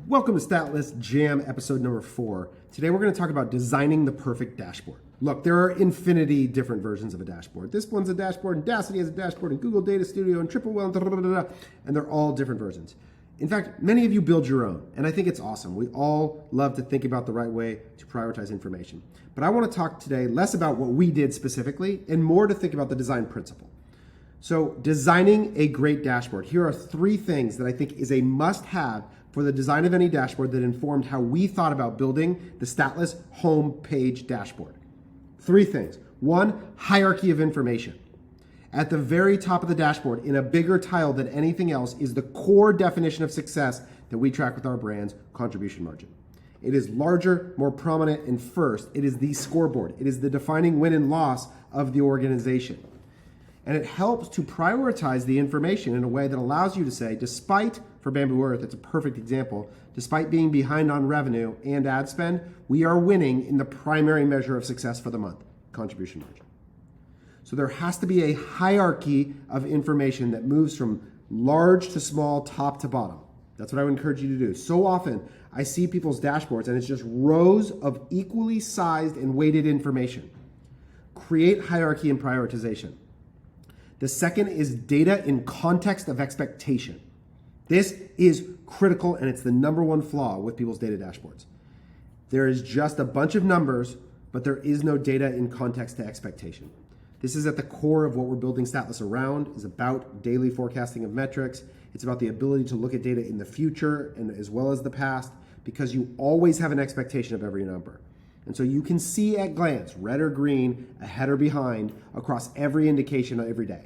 Welcome to Statlas Jam episode number 4. Today we're going to talk about designing the perfect dashboard. Look, there are infinity different versions of a dashboard. This one's a dashboard, and Dacity has a dashboard, and Google Data Studio, and Triple and they're all different versions. In fact, many of you build your own, and I think it's awesome. We all love to think about the right way to prioritize information. But I want to talk today less about what we did specifically, and more to think about the design principle. So designing a great dashboard. Here are 3 things that I think is a must-have for the design of any dashboard that informed how we thought about building the Statlas homepage dashboard. 3 things. 1, hierarchy of information. At the very top of the dashboard, in a bigger tile than anything else, is the core definition of success that we track with our brands, contribution margin. It is larger, more prominent, and first, it is the scoreboard. It is the defining win and loss of the organization. And it helps to prioritize the information in a way that allows you to say, despite, for Bamboo Earth, it's a perfect example, despite being behind on revenue and ad spend, we are winning in the primary measure of success for the month, contribution margin. So there has to be a hierarchy of information that moves from large to small, top to bottom. That's what I would encourage you to do. So often, I see people's dashboards and it's just rows of equally sized and weighted information. Create hierarchy and prioritization. The second is data in context of expectation. This is critical, and it's the number 1 flaw with people's data dashboards. There is just a bunch of numbers, but there is no data in context to expectation. This is at the core of what we're building Statlas around. It's about daily forecasting of metrics. It's about the ability to look at data in the future and as well as the past, because you always have an expectation of every number. And so you can see at glance, red or green, ahead or behind, across every indication every day.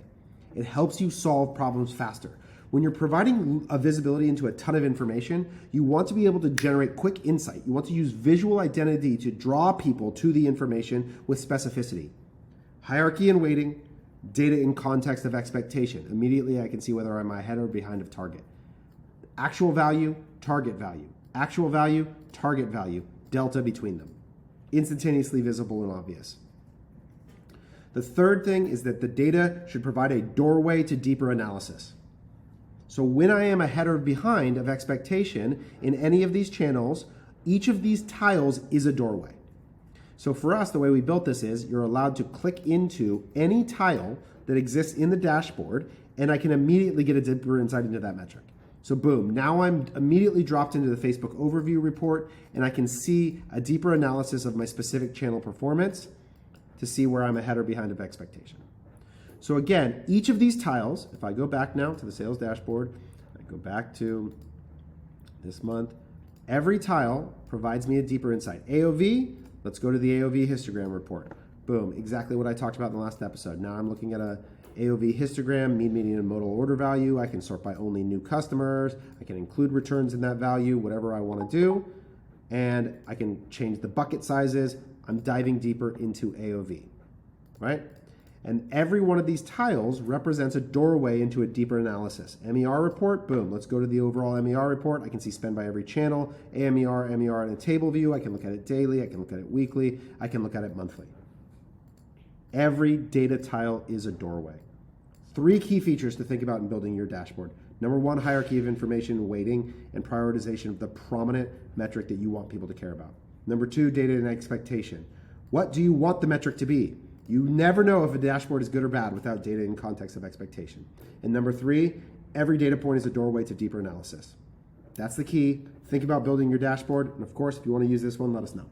It helps you solve problems faster. When you're providing a visibility into a ton of information, you want to be able to generate quick insight. You want to use visual identity to draw people to the information with specificity. Hierarchy and weighting, data in context of expectation. Immediately I can see whether I'm ahead or behind of target. Actual value, target value. Actual value, target value. Delta between them. Instantaneously visible and obvious. The third thing is that the data should provide a doorway to deeper analysis. So when I am ahead or behind of expectation in any of these channels, each of these tiles is a doorway. So for us, the way we built this is you're allowed to click into any tile that exists in the dashboard, and I can immediately get a deeper insight into that metric. So boom, now I'm immediately dropped into the Facebook overview report, and I can see a deeper analysis of my specific channel performance to see where I'm ahead or behind of expectation. So again, each of these tiles, if I go back now to the sales dashboard, I go back to this month, every tile provides me a deeper insight. AOV, let's go to the AOV histogram report. Boom, exactly what I talked about in the last episode. Now I'm looking at a AOV histogram, mean, median, and modal order value. I can sort by only new customers. I can include returns in that value, whatever I want to do. And I can change the bucket sizes. I'm diving deeper into AOV, right? And every one of these tiles represents a doorway into a deeper analysis. MER report, boom, let's go to the overall MER report. I can see spend by every channel, AMER, MER in a table view. I can look at it daily, I can look at it weekly, I can look at it monthly. Every data tile is a doorway. 3 key features to think about in building your dashboard. Number 1, hierarchy of information, weighting, and prioritization of the prominent metric that you want people to care about. Number 2, data and expectation. What do you want the metric to be? You never know if a dashboard is good or bad without data in context of expectation. And number 3, every data point is a doorway to deeper analysis. That's the key. Think about building your dashboard. And of course, if you want to use this one, let us know.